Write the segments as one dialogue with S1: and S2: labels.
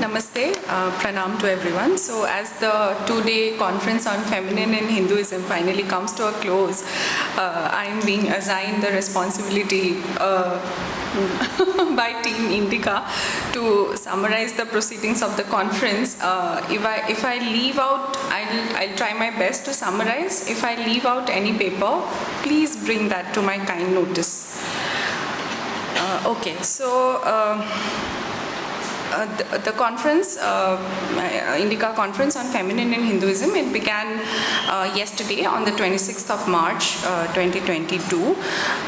S1: Namaste, pranam to everyone. So as the two-day conference on feminine in Hinduism finally comes to a close, I am being assigned the responsibility by Team Indica to summarize the proceedings of the conference. If I leave out, I'll try my best to summarize. If I leave out any paper, please bring that to my kind notice. Okay, so the conference, Indica Conference on Feminine in Hinduism, it began yesterday on the 26th of March 2022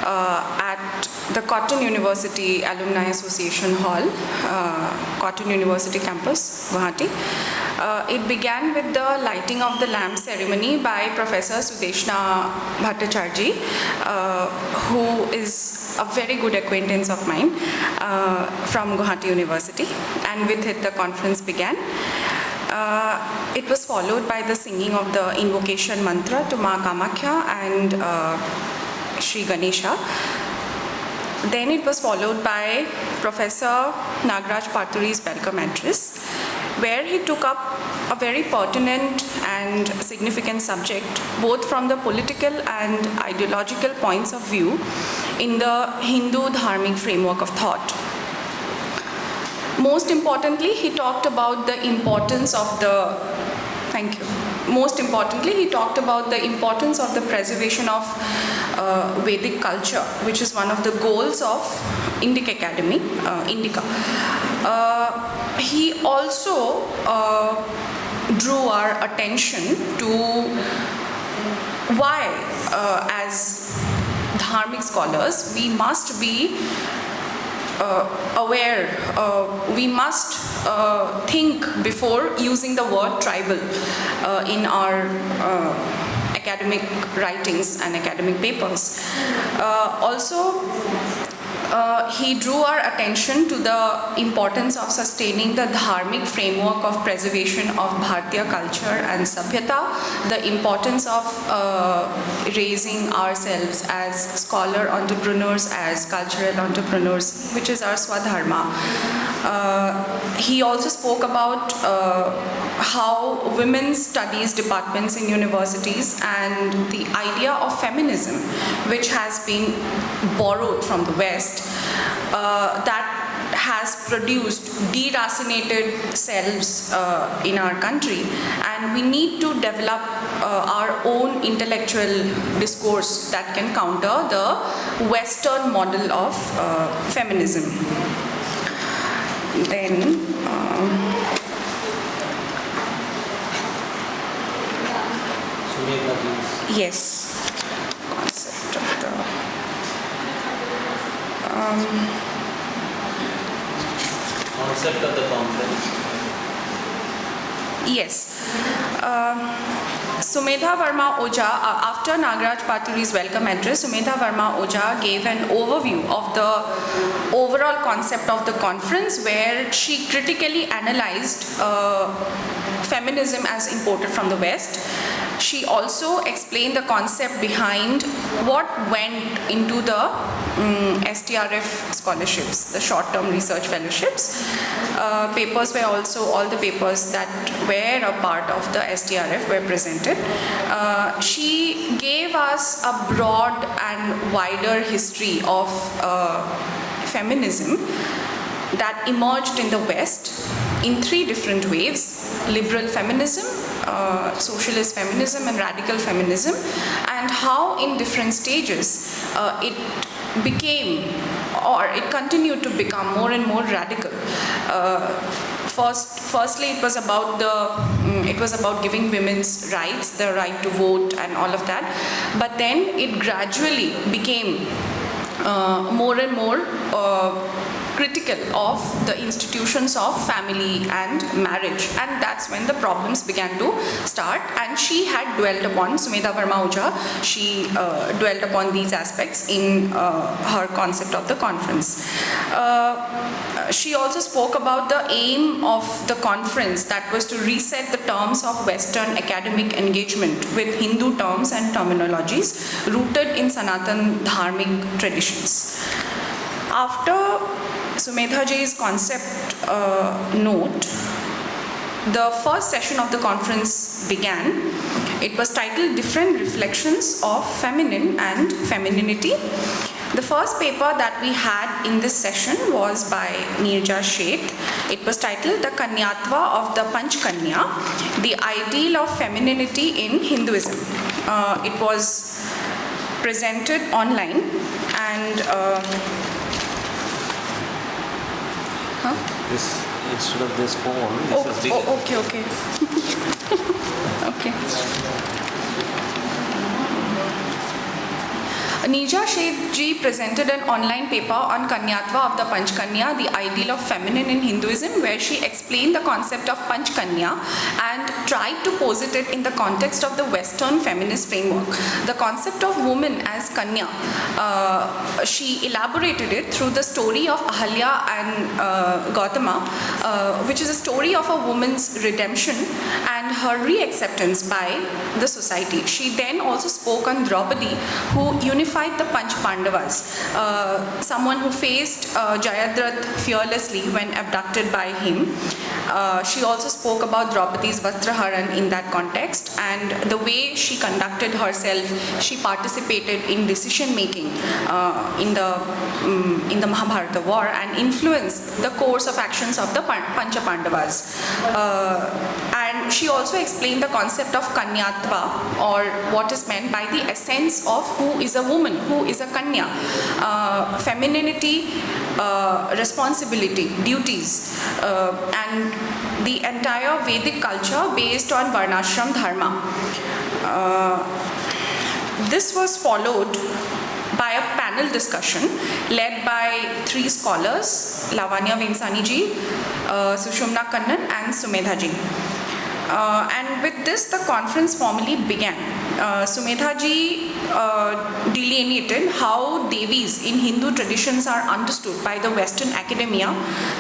S1: at the Cotton University Alumni Association Hall, Cotton University campus, Guwahati. It began with the lighting of the lamp ceremony by Professor Sudeshna Bhattacharjee, who is a very good acquaintance of mine from Guwahati University, and with it the conference began. It was followed by the singing of the invocation mantra to Ma Kamakhya and Shri Ganesha. Then it was followed by Professor Nagaraj Paturi's welcome address, where he took up a very pertinent and significant subject, both from the political and ideological points of view in the Hindu dharmic framework of thought. Most importantly, he talked about the importance of the Most importantly, he talked about the importance of the preservation of Vedic culture, which is one of the goals of Indic Academy, Indica. He also drew our attention to why, as dharmic scholars, we must be aware, we must think before using the word tribal in our academic writings and academic papers. He drew our attention to the importance of sustaining the dharmic framework of preservation of Bharatiya culture and Sabhyata, the importance of raising ourselves as scholar entrepreneurs, as cultural entrepreneurs, which is our Swadharma. He also spoke about how women's studies departments in universities and the idea of feminism, which has been borrowed from the West, that has produced deracinated selves in our country, and we need to develop our own intellectual discourse that can counter the Western model of feminism. Then yes, concept of the
S2: concept of the conference.
S1: Yes. Sumedha Verma Oja, after Nagaraj Paturi's welcome address, Sumedha Verma Oja gave an overview of the overall concept of the conference, where she critically analyzed feminism as imported from the West. She also explained the concept behind what went into the STRF scholarships, the short-term research fellowships. Papers were also, all the papers that were a part of the STRF were presented. She gave us a broad and wider history of feminism that emerged in the West in three different waves: liberal feminism, socialist feminism, and radical feminism, and how in different stages it became, or it continued to become, more and more radical. Firstly, it was about giving women's rights, the right to vote and all of that. But then it gradually became more and more critical of the institutions of family and marriage, and that's when the problems began to start. And she had dwelt upon, Sumedha Verma Oja, she dwelt upon these aspects in her concept of the conference. She also spoke about the aim of the conference, that was to reset the terms of Western academic engagement with Hindu terms and terminologies rooted in Sanatan dharmic traditions. After Sumedha Ji's concept note, the first session of the conference began. It was titled Different Reflections of Feminine and Femininity. The first paper that we had in this session was by Neerja Sheth. It was titled The Kanyatva of the Panch Kanya, the Ideal of Femininity in Hinduism. It was presented online and
S2: This, instead of this phone, this is bigger.
S1: okay. Okay. Neerja Sheth ji presented an online paper on Kanyatva of the Panch Kanya, the ideal of feminine in Hinduism, where she explained the concept of Panch Kanya and tried to posit it in the context of the Western feminist framework. The concept of woman as Kanya, she elaborated it through the story of Ahalya and Gautama, which is a story of a woman's redemption and her re-acceptance by the society. She then also spoke on Draupadi, who unified the Panch Pandavas, someone who faced Jayadratha fearlessly when abducted by him. She also spoke about Draupadi's Vastraharan in that context, and the way she conducted herself. She participated in decision making in the Mahabharata war and influenced the course of actions of the Pancha Pandavas. And she also explained the concept of Kanyatva, or what is meant by the essence of who is a woman, who is a Kanya, femininity, responsibility, duties, and the entire Vedic culture based on Varnashram Dharma. This was followed by a panel discussion led by three scholars, Lavanya Vemsani ji, Sushumna Kannan and Sumedha ji. And with this, the conference formally began. Sumedha ji delineated how Devis in Hindu traditions are understood by the Western academia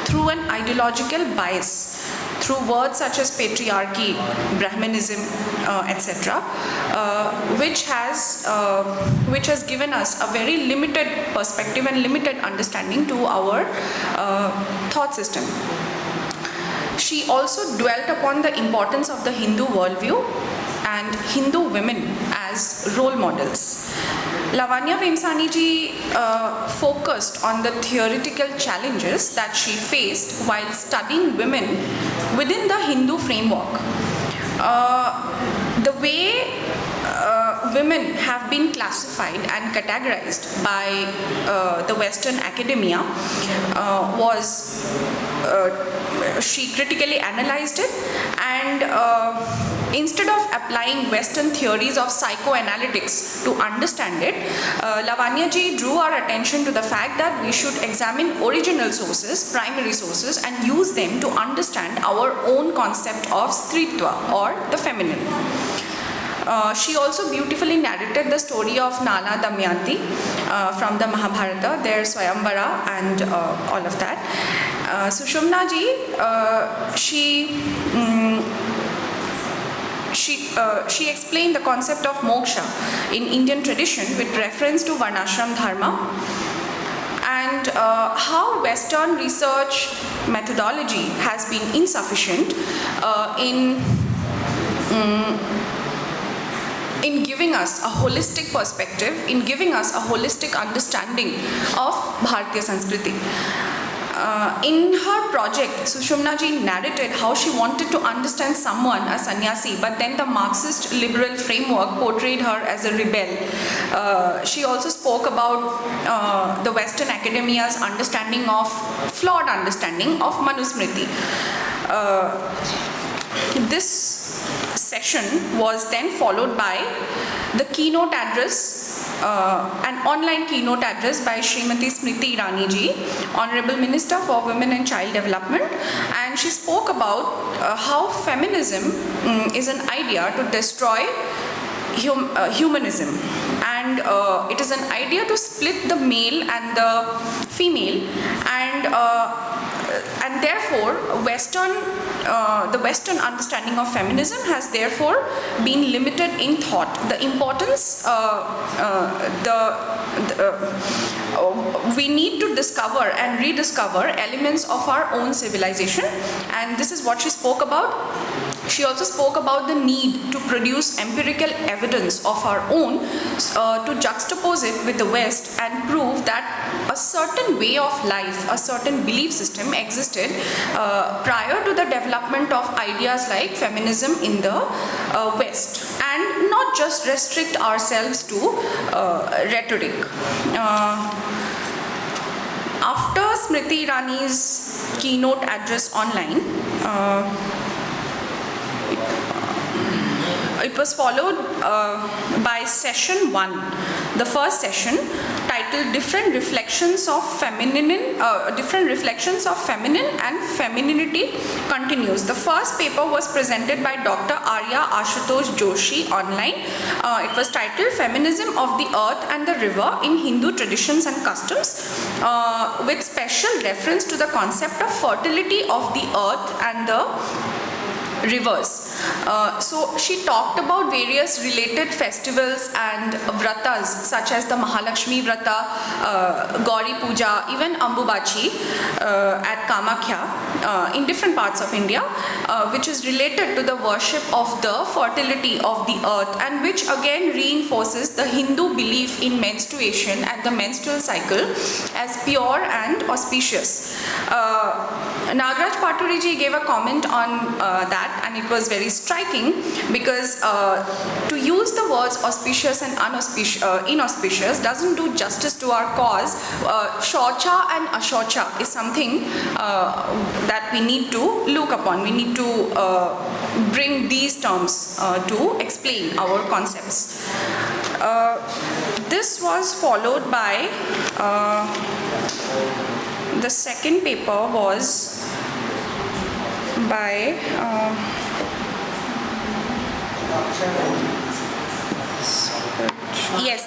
S1: through an ideological bias, through words such as patriarchy, Brahmanism, etc., which has given us a very limited perspective and limited understanding to our thought system. She also dwelt upon the importance of the Hindu worldview and Hindu women as role models. Lavanya Vemsani ji focused on the theoretical challenges that she faced while studying women within the Hindu framework. The way women have been classified and categorized by the Western academia was she critically analyzed it, and instead of applying Western theories of psychoanalytics to understand it, Lavanya ji drew our attention to the fact that we should examine original sources, primary sources, and use them to understand our own concept of Stritva, or the feminine. She also beautifully narrated the story of Nala Damayanti from the Mahabharata, their Swayamvara and all of that. Sushumna ji, she explained the concept of moksha in Indian tradition with reference to Varnashram Dharma, and how Western research methodology has been insufficient in giving us a holistic perspective, in giving us a holistic understanding of Bharatiya Sanskriti. In her project, Sushumna ji narrated how she wanted to understand someone, a sannyasi, but then the Marxist liberal framework portrayed her as a rebel. She also spoke about the Western academia's flawed understanding of Manusmriti. This session was then followed by the keynote address, an online keynote address by Srimati Smriti Irani ji, Honorable Minister for Women and Child Development, and she spoke about how feminism is an idea to destroy humanism, and it is an idea to split the male and the female, and therefore the Western understanding of feminism has therefore been limited in thought. The importance, we need to discover and rediscover elements of our own civilization, and this is what she spoke about. She also spoke about the need to produce empirical evidence of our own to juxtapose it with the West and prove that a certain way of life, a certain belief system existed prior to the development of ideas like feminism in the West, and not just restrict ourselves to rhetoric. After Smriti Irani's keynote address online, it was followed by session 1, the first session titled Different Reflections of Feminine and Femininity Continues. The first paper was presented by Dr. Arya Ashutosh Joshi online. It was titled Feminism of the Earth and the River in Hindu Traditions and Customs, with special reference to the concept of fertility of the earth and the rivers. So she talked about various related festivals and vratas such as the Mahalakshmi Vrata, Gauri Puja, even Ambubachi at Kamakhya in different parts of India, which is related to the worship of the fertility of the earth, and which again reinforces the Hindu belief in menstruation and the menstrual cycle as pure and auspicious. Nagaraj Paturiji gave a comment on that, and it was very striking because to use the words auspicious and inauspicious doesn't do justice to our cause. Shocha and ashocha is something that we need to look upon. We need to bring these terms to explain our concepts. This was followed by the second paper was by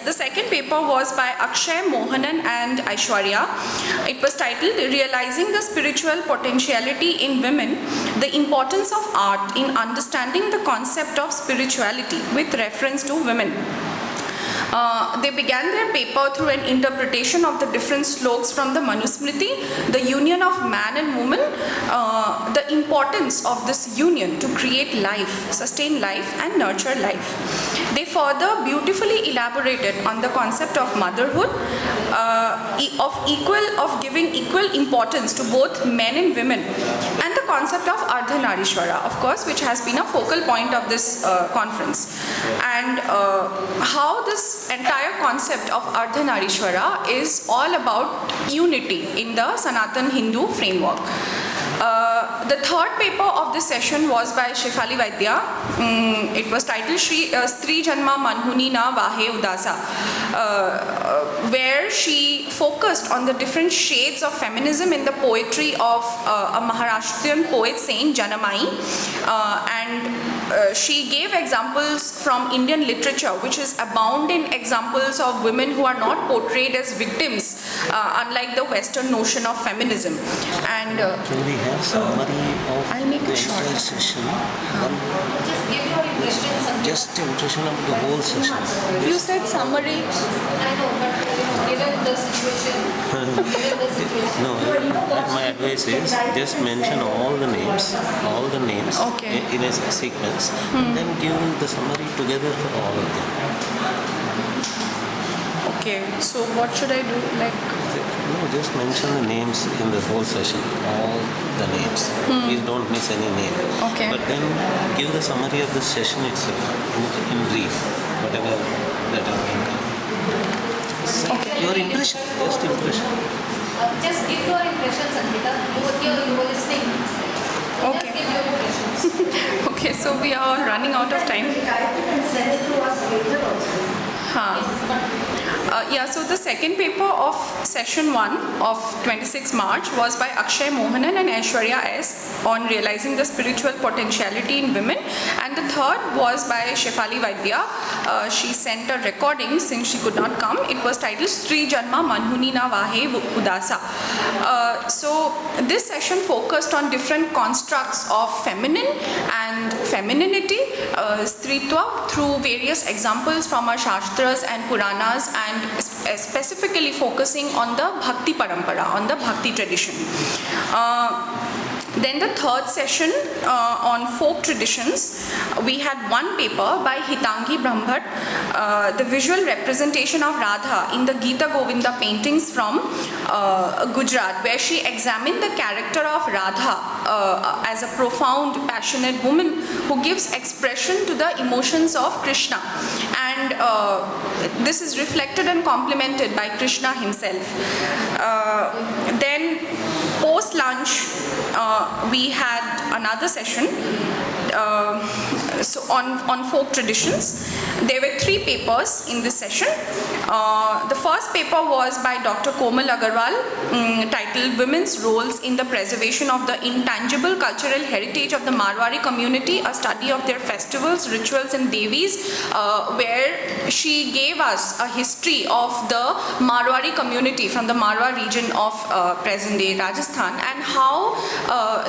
S1: the second paper was by Akshay Mohanan and Aishwarya. It was titled Realizing the Spiritual Potentiality in Women, the Importance of Art in Understanding the Concept of Spirituality with reference to women. They began their paper through an interpretation of the different slokas from the Manusmriti, the union of man and woman, the importance of this union to create life, sustain life and nurture life. They further beautifully elaborated on the concept of motherhood, of giving equal importance to both men and women, and the concept of Ardhanarishwara, of course, which has been a focal point of this conference, and how this entire concept of Ardhanarishwara is all about unity in the Sanatan Hindu framework. The third paper of this session was by Shefali Vaidya. It was titled Stri Janma Manhuni Na Vahe Udasa, where she focused on the different shades of feminism in the poetry of a Maharashtrian poet Saint Janamai, and she gave examples from Indian literature, which is abounding examples of women who are not portrayed as victims, unlike the Western notion of feminism. And
S2: can we have summary of
S1: I'll make
S2: the
S1: a short
S2: entire session?
S3: Just give your impressions.
S2: Just impression of the whole session.
S1: you said summary.
S3: I know, but given the situation,
S2: No, my advice is just mention all the names
S1: Okay.
S2: in a sequence, and then give the summary together for all of them.
S1: Okay, so what should I do? Like,
S2: No, just mention the names in the whole session, all the names. Please don't miss any name.
S1: Okay.
S2: But then give the summary of the session itself in brief, whatever that is being done.
S1: Okay.
S2: Your impression, just impression.
S3: just give your impressions, Ankita. You were listening.
S1: Okay.
S3: Just give your impressions.
S1: Okay, so we are all running out of time.
S3: Send it to us later also.
S1: So the second paper of session 1 of 26 March was by Akshay Mohanan and Aishwarya S. on realizing the spiritual potentiality in women, and the third was by Shefali Vaidya. She sent a recording since she could not come. It was titled Stri Janma Manhuni Na Vahe Udasa. So this session focused on different constructs of feminine and femininity, Stritwa, through various examples from our Shastras and Puranas and specifically focusing on the Bhakti Parampara, on the Bhakti tradition. Then the third session on folk traditions, we had one paper by Hitangi Brahmbhat, the visual representation of Radha in the Gita Govinda paintings from Gujarat, where she examined the character of Radha as a profound, passionate woman who gives expression to the emotions of Krishna. And this is reflected and complemented by Krishna himself. Then post-lunch, we had another session so on folk traditions. There were 3 papers in this session. The first paper was by Dr. Komal Agarwal, titled Women's Roles in the Preservation of the Intangible Cultural Heritage of the Marwari Community, a study of their festivals, rituals and devis, where she gave us a history of the Marwari community from the Marwar region of present-day Rajasthan, and how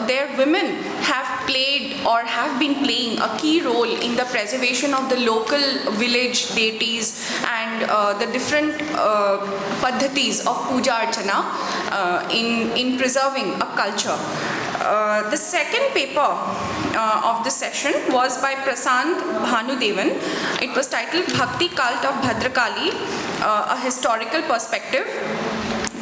S1: their women have played or have been playing a key role in the preservation of the local village deities and the different paddhatis of puja archana in preserving a culture. The second paper of this session was by Prasant Bhanudevan. It was titled Bhakti Cult of Bhadrakali, a Historical Perspective.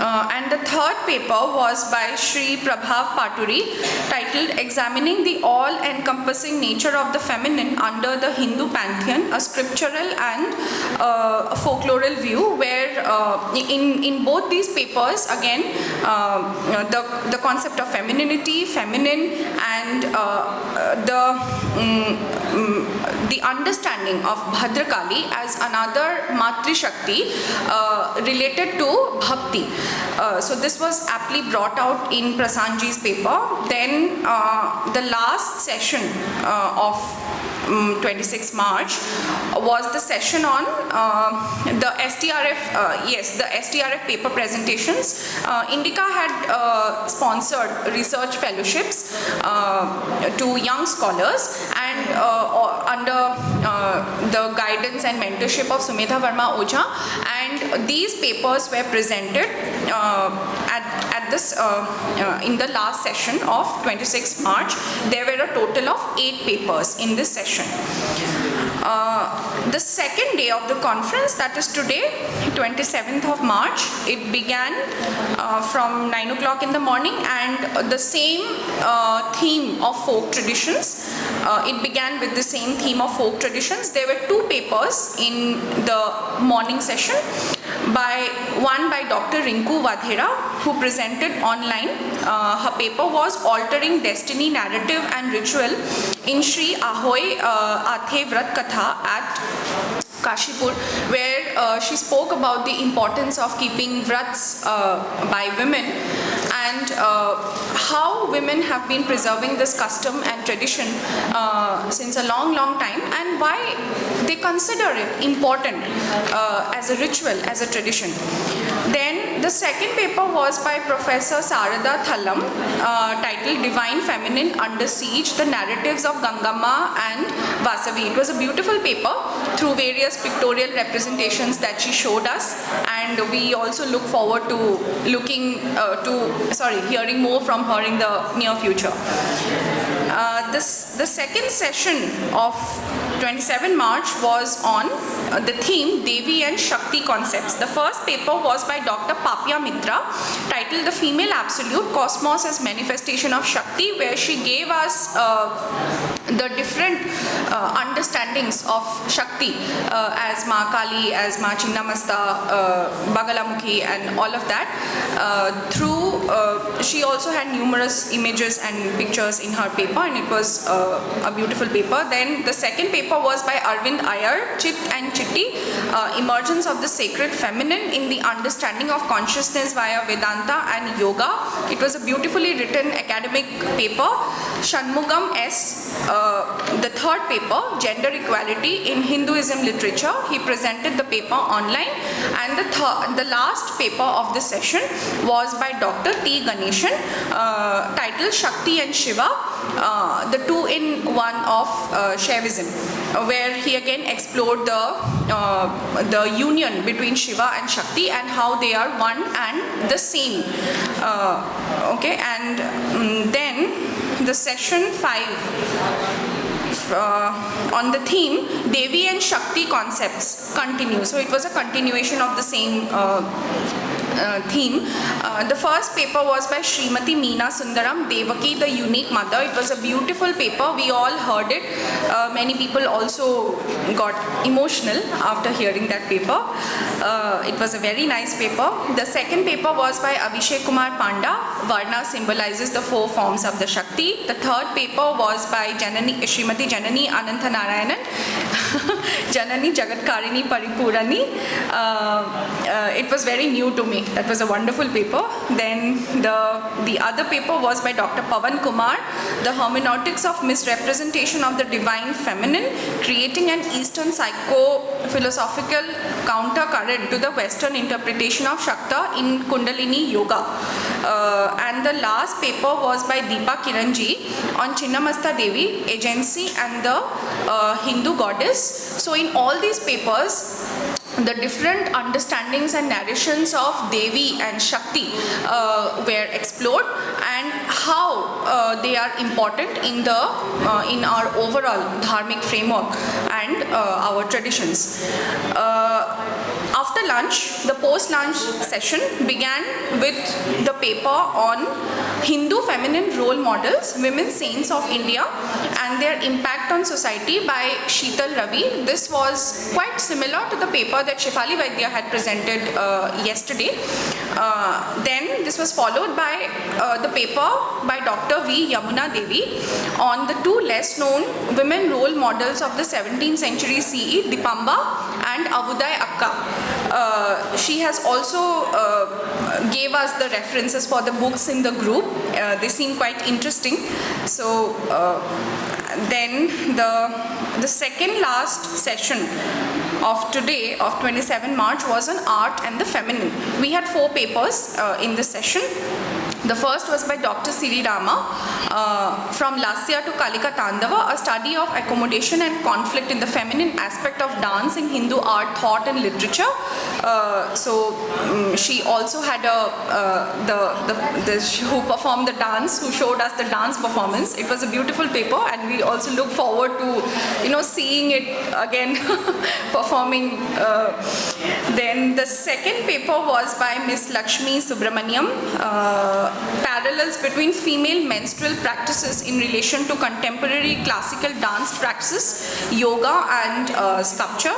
S1: And the third paper was by Shri Prabhav Paturi, titled Examining the All-Encompassing Nature of the Feminine Under the Hindu Pantheon, a Scriptural and a Folkloral View, where in both these papers, again, the concept of femininity, feminine, and the understanding of Bhadrakali as another Matri Shakti related to Bhakti. So this was aptly brought out in Prasanji's paper. Then the last session of 26 March was the session on the STRF, the STRF paper presentations. Indica had sponsored research fellowships to young scholars, and under the guidance and mentorship of Sumedha Verma Oja, and these papers were presented at this in the last session of 26 March. There were a total of 8 papers in this session. The second day of the conference, that is today, 27th of March, it began from 9 o'clock in the morning, and the same theme of folk traditions. It began with the same theme of folk traditions. There were 2 papers in the morning session. One by Dr. Rinku Vadhera, who presented online. Her paper was Altering Destiny, Narrative and Ritual in Sri Ahoy Athe Vrat Katha at Kashipur, where she spoke about the importance of keeping vrats by women, and how women have been preserving this custom and tradition since a long time, and why they consider it important as a ritual, as a tradition. Then the second paper was by Professor Sarada Thallam, titled Divine Feminine Under Siege, the Narratives of Gangamma and Vasavi. It was a beautiful paper through various pictorial representations that she showed us, and we also look forward to hearing more from her in the near future. The second session of 27 March was on the theme Devi and Shakti concepts. The first paper was by Dr. Papya Mitra, titled The Female Absolute, Cosmos as Manifestation of Shakti, where she gave us the different understandings of Shakti as Ma Kali, as Ma Chinnamasta, Bagalamukhi, and all of that. She also had numerous images and pictures in her paper, and it was a beautiful paper. Then the second paper was by Arvind Iyer, Chit and Chitti, Emergence of the Sacred Feminine in the Understanding of Consciousness via Vedanta and Yoga. It was a beautifully written academic paper. Shanmugam S., the third paper, Gender Equality in Hinduism Literature. He presented the paper online, and the last paper of this session was by Dr. T. Ganeshan, titled Shakti and Shiva, the two-in-one of Shaivism, where he again explored the union between Shiva and Shakti and how they are one and the same. Okay, and then the session 5 on the theme Devi and Shakti concepts continue. So it was a continuation of the same theme. The first paper was by Srimati Meena Sundaram, Devaki the Unique Mother. It was a beautiful paper. We all heard it. Many people also got emotional after hearing that paper. It was a very nice paper. The second paper was by Abhishek Kumar Panda. Varna symbolizes the 4 forms of the Shakti. The third paper was by Srimati Janani Ananthanarayanan. Janani Jagatkarini Paripurani. It was very new to me. That was a wonderful paper. Then the other paper was by Dr. Pavan Kumar, The Hermeneutics of Misrepresentation of the Divine Feminine, Creating an Eastern Psycho-Philosophical Counter-Current to the Western Interpretation of Shakta in Kundalini Yoga. And the last paper was by Deepa Kiranji on Chinnamasta Devi, Agency and the Hindu Goddess. So in all these papers, the different understandings and narrations of Devi and Shakti were explored, and how they are important in our overall dharmic framework and our traditions. After lunch, the post-lunch session began with the paper on Hindu feminine role models, women saints of India and their impact on society by Sheetal Ravi. This was quite similar to the paper that Shefali Vaidya had presented yesterday. Then this was followed by the paper by Dr. V. Yamuna Devi on the 2 less known women role models of the 17th century CE, Dipamba and Avuday Akka. She has also gave us the references for the books in the group. They seem quite interesting. So then the second last session of today, of 27 March, was on art and the feminine. We had 4 papers in this session. The first was by Dr. Siri Rama, From Lasya to Kalika Tandava, a study of accommodation and conflict in the feminine aspect of dance in Hindu art, thought and literature. She also had who performed the dance, who showed us the dance performance. It was a beautiful paper, and we also look forward to seeing it again performing. Then the second paper was by Miss Lakshmi Subramaniam, Parallels between female menstrual practices in relation to contemporary classical dance practices, yoga and sculpture.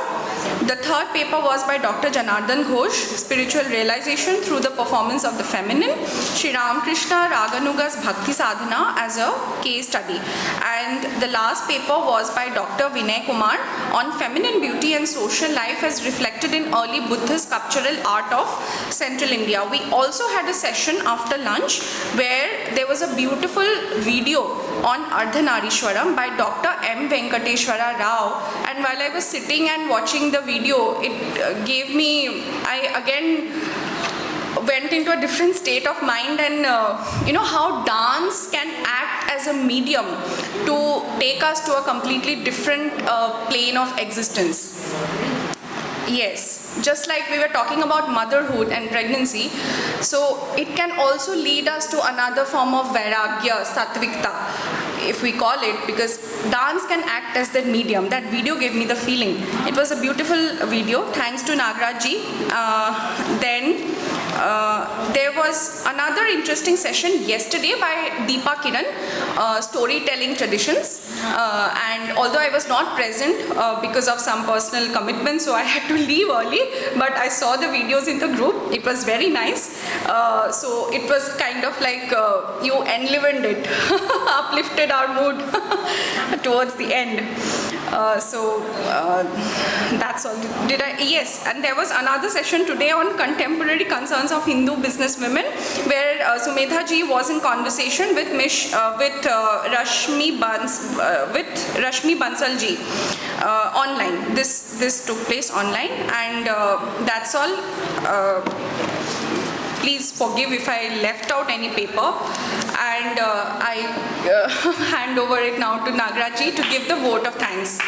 S1: The third paper was by Dr. Janardhan Ghosh, Spiritual Realization through the Performance of the Feminine, Sri Ramakrishna Raganuga's Bhakti Sadhana as a case study. And the last paper was by Dr. Vinay Kumar on feminine beauty and social life as reflected in early Buddhist sculptural art of Central India. We also had a session after lunch where there was a beautiful video on Ardhanarishwaram by Dr. M. Venkateshwara Rao, and while I was sitting and watching the video, it gave me, I again went into a different state of mind, and how dance can act as a medium to take us to a completely different plane of existence. Yes, just like we were talking about motherhood and pregnancy, so it can also lead us to another form of vairagya, sattvikta, if we call it, because dance can act as that medium. That video gave me the feeling. It was a beautiful video, thanks to Nagraj ji. Then there was another interesting session yesterday by Deepa Kiran, storytelling traditions. And although I was not present because of some personal commitments, so I had to leave early, but I saw the videos in the group. It was very nice. So it was kind of like you enlivened it, uplifted our mood towards the end. That's all. Yes, and there was another session today on contemporary concerns of Hindu business women, where Sumedha ji was in conversation with Rashmi Bansal ji online. This took place online, and that's all. please forgive if I left out any paper. And I hand over it now to Nagaraj ji to give the vote of thanks.